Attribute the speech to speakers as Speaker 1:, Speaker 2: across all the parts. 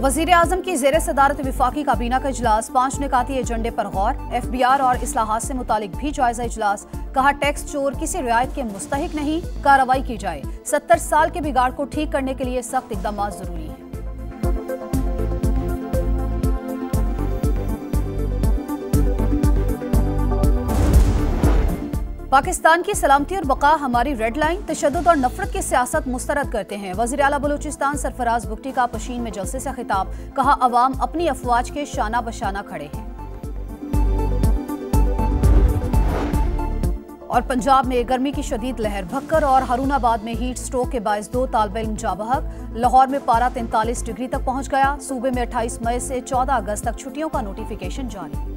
Speaker 1: वज़ीर आज़म की ज़ेर सदारत वफाकी काबीना का इजलास, 5 निकाती एजेंडे पर गौर। FBR और इस्लाहात से मुतालिक भी जायजा इजलास। कहा टैक्स चोर किसी रियायत के मुस्तहिक नहीं, कार्रवाई की जाए। 70 साल के बिगाड़ को ठीक करने के लिए सख्त इक़दाम जरूरी है। पाकिस्तान की सलामती और बका हमारी रेड लाइन, तशद्दुद और नफरत की सियासत मुस्तरद करते हैं। वज़ीर आला बलूचिस्तान सरफराज बुगटी का पशीन में जलसे से खिताब, कहा अवाम अपनी अफवाज के शाना बशाना खड़े हैं। और पंजाब में गर्मी की शदीद लहर, भक्कर और हरूनाबाद में हीट स्ट्रोक के बायस 2 तालिब इल्म जा बहक। लाहौर में पारा 43 डिग्री तक पहुंच गया। सूबे में 28 मई से 14 अगस्त तक छुट्टियों का नोटिफिकेशन जारी।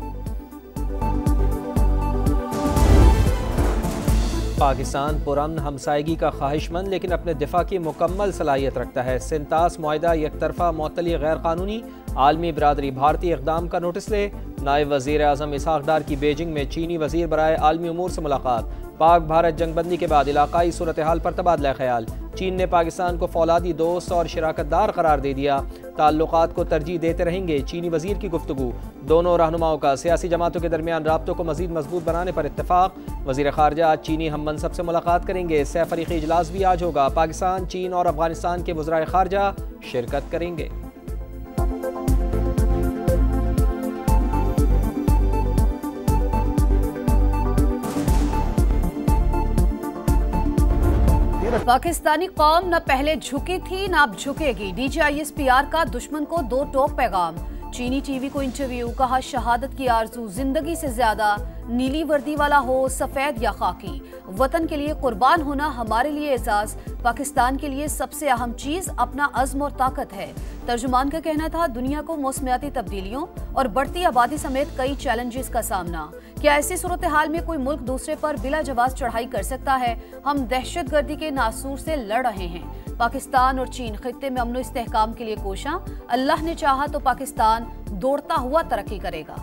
Speaker 2: पाकिस्तान पुरअमन हमसायगी का ख्वाहिशमंद लेकिन अपने दिफा की मुकम्मल सलाहियत रखता है। सिंतास मुआहिदा यकतरफा मुअत्तली गैर कानूनी, आलमी बरादरी भारतीय इक़दाम का नोटिस ले। नायब वज़ीर आज़म इसहाक डार की बीजिंग में चीनी वज़ीर बराए आलमी उमूर से मुलाकात। पाक भारत जंगबंदी के बाद इलाकाई सूरत हाल पर तबादला ख्याल। चीन ने पाकिस्तान को फौलादी दोस्त और शिराकतदार करार दे दिया। ताल्लुकात को तरजीह देते रहेंगे, चीनी वज़ीर की गुफ्तगू। दोनों रहनुमाओं का सियासी जमातों के दरमियान राब्तों को मज़ीद मजबूत बनाने पर इत्तेफाक। वज़ीर ख़ारजा आज चीनी हम मनसब से मुलाकात करेंगे। सह फ़रीक़ी इजलास भी आज होगा। पाकिस्तान, चीन और अफगानिस्तान के वज़राए ख़ारजा शिरकत करेंगे।
Speaker 1: पाकिस्तानी कौम न पहले झुकी थी न अब झुकेगी, DGISPR का दुश्मन को 2 टोक पैगाम। चीनी टीवी को इंटरव्यू, कहा शहादत की आरजू जिंदगी से ज्यादा, नीली वर्दी वाला हो सफेद या खाकी, वतन के लिए कुर्बान होना हमारे लिए एजाज, पाकिस्तान के लिए सबसे अहम चीज अपना अज़्म और ताकत है। तर्जुमान का कहना था दुनिया को मौसमियाती तब्दीलियों और बढ़ती आबादी समेत कई चैलेंजेस का सामना। क्या ऐसी सूरत हाल में कोई मुल्क दूसरे पर बिला जवाब चढ़ाई कर सकता है? हम दहशतगर्दी के नासूर से लड़ रहे हैं। पाकिस्तान और चीन खित्ते में अमन इस्तेहकाम के लिए कोशां, अल्लाह ने चाहा तो पाकिस्तान दौड़ता हुआ तरक्की करेगा।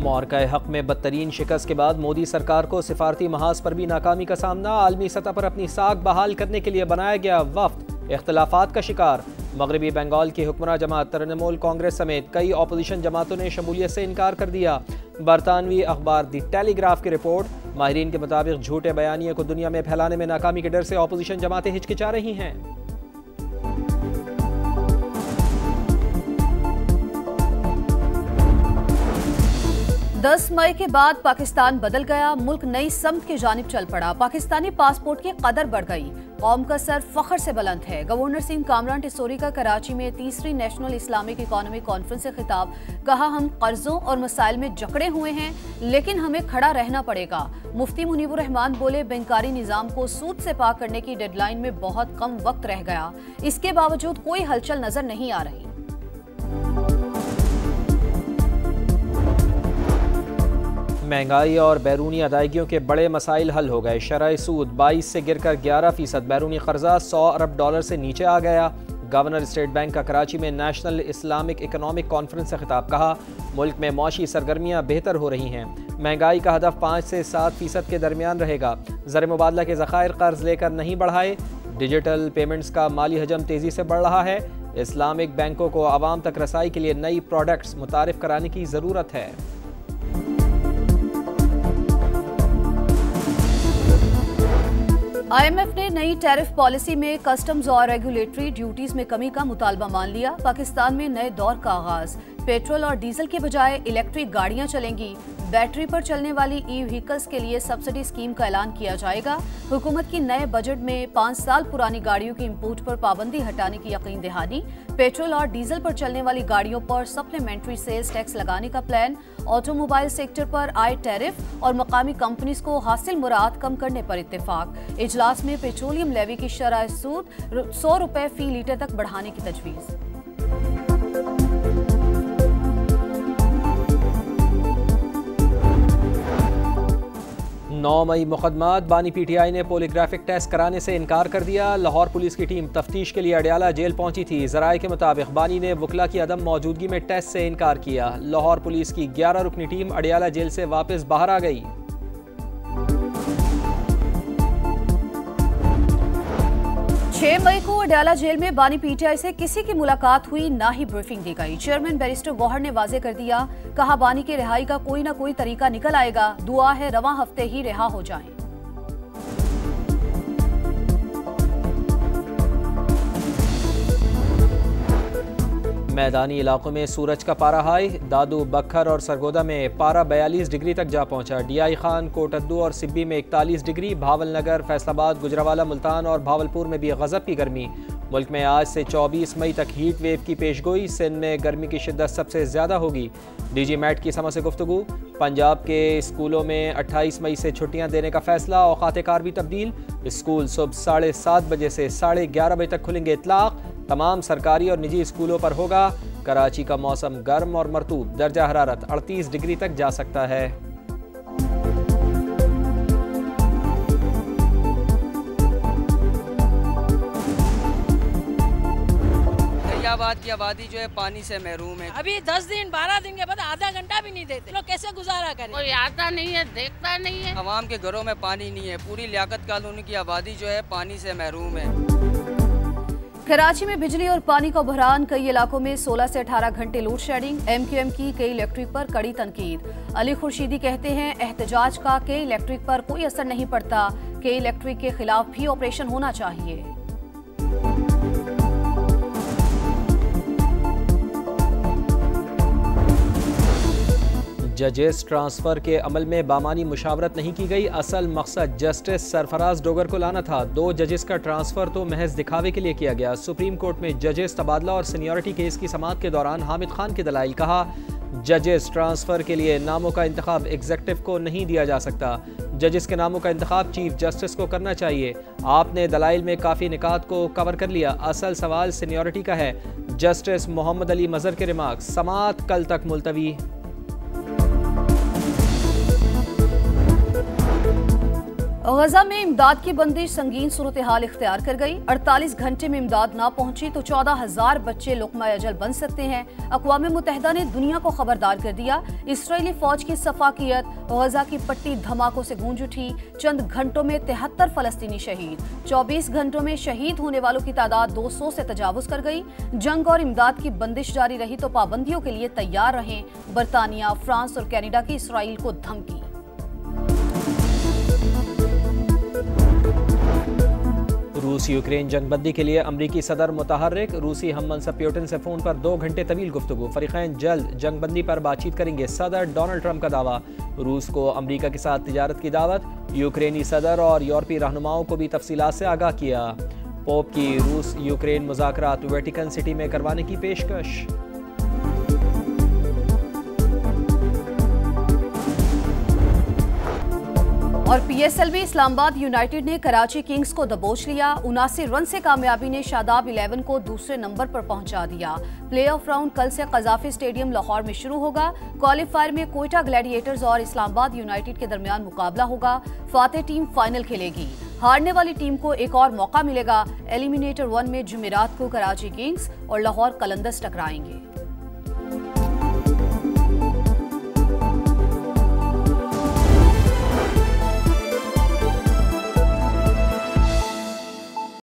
Speaker 2: मौरका हक में बदतरीन शिकस्त के बाद मोदी सरकार को सिफारती महाज पर भी नाकामी का सामना। आलमी सतह पर अपनी साख बहाल करने के लिए बनाया गया वफ्द इख्तलाफात का शिकार। मगरबी बंगाल की हुक्मरां जमात तृणमूल कांग्रेस समेत कई अपोजिशन जमातों ने शमूलियत से इनकार कर दिया। बरतानवी अखबार दी टेलीग्राफ की रिपोर्ट, माहिरीन के मुताबिक झूठे बयानिए को दुनिया में फैलाने में नाकामी के डर से अपोजिशन जमातें हिचकिचा रही हैं।
Speaker 1: 10 मई के बाद पाकिस्तान बदल गया, मुल्क नई समत की जानिब चल पड़ा। पाकिस्तानी पासपोर्ट की कदर बढ़ गई, कौम का सर फख्र से बुलंद है। गवर्नर सिंह कामरान टिसोरी का कराची में 3री नेशनल इस्लामिक इकोनॉमिक कॉन्फ्रेंस से खिताब, कहा हम कर्जों और मसाइल में जकड़े हुए हैं लेकिन हमें खड़ा रहना पड़ेगा। मुफ्ती मुनीबुर रहमान बोले बैंकारी निजाम को सूद से पाक करने की डेडलाइन में बहुत कम वक्त रह गया, इसके बावजूद कोई हलचल नजर नहीं आ रही।
Speaker 2: महंगाई और बैरूनी अदायगियों के बड़े मसाइल हल हो गए। शरह सूद 22 से गिरकर 11%, बैरूनी कर्जा $100 अरब से नीचे आ गया। गवर्नर स्टेट बैंक का कराची में नेशनल इस्लामिक इकोनॉमिक कॉन्फ्रेंस से खिताब, कहा मुल्क में मौशी सरगर्मियाँ बेहतर हो रही हैं। महंगाई का हदफ 5 से 7% के दरमियान रहेगा। ज़र मुबादला के ज़खायर कर्ज लेकर नहीं बढ़ाए। डिजिटल पेमेंट्स का माली हजम तेज़ी से बढ़ रहा है। इस्लामिक बैंकों को आवाम तक रसाई के लिए नई प्रोडक्ट्स मुतारिफ कराने की ज़रूरत है।
Speaker 1: IMF ने नई टैरिफ पॉलिसी में कस्टम्स और रेगुलेटरी ड्यूटीज में कमी का मुतालबा मान लिया। पाकिस्तान में नए दौर का आगाज, पेट्रोल और डीजल के बजाय इलेक्ट्रिक गाड़ियां चलेंगी। बैटरी पर चलने वाली ई-व्हीकल्स के लिए सब्सिडी स्कीम का ऐलान किया जाएगा। हुकूमत की नए बजट में 5 साल पुरानी गाड़ियों की इंपोर्ट पर पाबंदी हटाने की यकीन दहानी। पेट्रोल और डीजल पर चलने वाली गाड़ियों पर सप्लीमेंट्री सेल्स टैक्स लगाने का प्लान। ऑटोमोबाइल सेक्टर पर आए टैरिफ और मकामी कंपनीज को हासिल मुराद कम करने पर इत्तेफाक। इजलास में पेट्रोलियम लेवी की शरह सूद ₹100 फी लीटर तक बढ़ाने की तजवीज़।
Speaker 2: 9 मई मुकदमात, बानी PTI ने पोलीग्राफिक टेस्ट कराने से इनकार कर दिया। लाहौर पुलिस की टीम तफ्तीश के लिए अडियाला जेल पहुंची थी। ज़राए के मुताबिक बानी ने वकला की अदम मौजूदगी में टेस्ट से इनकार किया। लाहौर पुलिस की 11 रुकनी टीम अडियाला जेल से वापस बाहर आ गई।
Speaker 1: 6 मई को अडयाला जेल में बानी पीटीआई से किसी की मुलाकात हुई, ना ही ब्रीफिंग दी गई। चेयरमैन बैरिस्टर गौहर ने वाजे कर दिया, कहा बानी की रिहाई का कोई ना कोई तरीका निकल आएगा, दुआ है रवां हफ्ते ही रिहा हो जाएं।
Speaker 2: मैदानी इलाकों में सूरज का पारा हाई, दादू, बखर और सरगोदा में पारा 42 डिग्री तक जा पहुंचा। डीआई खान, कोटद्दू और सिब्बी में 41 डिग्री, भावल नगर, फैसलाबाद, गुजरावाला, मुल्तान और भावलपुर में भी गजब की गर्मी। मुल्क में आज से 24 मई तक हीट वेव की पेशगोई, सिंध में गर्मी की शिद्दत सबसे ज़्यादा होगी। डीजी मैट की समझ से गुफ्तगू। पंजाब के स्कूलों में 28 मई से छुट्टियां देने का फैसला, औकात कार भी तब्दील। स्कूल सुबह 7:30 बजे से 11:30 बजे तक खुलेंगे। इतलाक तमाम सरकारी और निजी स्कूलों पर होगा। कराची का मौसम गर्म और मरतूब, दर्जा हरारत 38 डिग्री तक जा सकता है।
Speaker 3: फरीदाबाद की आबादी जो है पानी से महरूम है।
Speaker 4: अभी 10 दिन 12 दिन के बाद आधा घंटा भी नहीं देते, लोग कैसे गुजारा करें?
Speaker 5: कोई आता नहीं है, देखता नहीं है।
Speaker 3: आवाम के घरों में पानी नहीं है। पूरी लियाकत कॉलोनी की आबादी जो है पानी से महरूम है।
Speaker 1: कराची में बिजली और पानी का बहरान, कई इलाकों में 16 से 18 घंटे लोड शेडिंग। MQM की कई इलेक्ट्रिक पर कड़ी तनकीद। अली खुर्शीदी कहते हैं एहतजाज का कई इलेक्ट्रिक पर कोई असर नहीं पड़ता, कई इलेक्ट्रिक के खिलाफ भी ऑपरेशन होना चाहिए।
Speaker 2: जजेस ट्रांसफर के अमल में बामानी मुशावरत नहीं की गई, असल मकसद जस्टिस सरफराज डोगर को लाना था। 2 जजेस का ट्रांसफर तो महज दिखावे के लिए किया गया। सुप्रीम कोर्ट में जजेस तबादला और सीनियरिटी केस की समाअत के दौरान हामिद खान के दलाइल। कहा जजेस ट्रांसफर के लिए नामों का इंतखाब एग्जीक्यूटिव को नहीं दिया जा सकता, जजेस के नामों का इंतखाब चीफ जस्टिस को करना चाहिए। आपने दलाइल में काफ़ी निकात को कवर कर लिया, असल सवाल सीनियरिटी का है। जस्टिस मोहम्मद अली मजहर के रिमार्क। समाअत कल तक मुलतवी।
Speaker 1: गजा में इमदाद की बंदिश संगीन सूरत हाल इख्तियार कर गई। 48 घंटे में इमदाद ना पहुंची तो 14,000 बच्चे लुक़मा अजल बन सकते हैं। अक़वाम मुत्तहिदा ने दुनिया को खबरदार कर दिया। इसराइली फौज की सफाकियत, गजा की पट्टी धमाकों से गूंज उठी। चंद घंटों में 73 फलस्तीनी शहीद। 24 घंटों में शहीद होने वालों की तादाद 200 से तजावुज कर गई। जंग और इमदाद की बंदिश जारी रही तो पाबंदियों के लिए तैयार रहें। बरतानिया, फ्रांस और कैनेडा की इसराइल को धमकी।
Speaker 2: रूस यूक्रेन जंगबंदी के लिए अमरीकी सदर मुतहर्रिक। रूसी हम मनसब प्यूटिन से फ़ोन पर 2 घंटे तवील गुफ्तगू। फरीक़ैन जल्द जंगबंदी पर बातचीत करेंगे। सदर डोनाल्ड ट्रंप का दावा। रूस को अमरीका के साथ तिजारत की दावत। यूक्रेनी सदर और यूरोपीय रहनुमाओं को भी तफसीलात से आगाह किया। पोप की रूस यूक्रेन मुज़ाकरात वेटिकन सिटी में करवाने की पेशकश।
Speaker 1: और PSLV इस्लामाबाद यूनाइटेड ने कराची किंग्स को दबोच लिया। 79 रन से कामयाबी ने शादाब 11 को दूसरे नंबर पर पहुंचा दिया। प्लेऑफ राउंड कल से कज़ाफी स्टेडियम लाहौर में शुरू होगा। क्वालिफायर में कोयटा ग्लैडिएटर्स और इस्लामाबाद यूनाइटेड के दरमियान मुकाबला होगा। फातेह टीम फाइनल खेलेगी। हारने वाली टीम को एक और मौका मिलेगा। एलिमिनेटर 1 में जुमेरात को कराची किंग्स और लाहौर कलंदर्स टकराएंगे।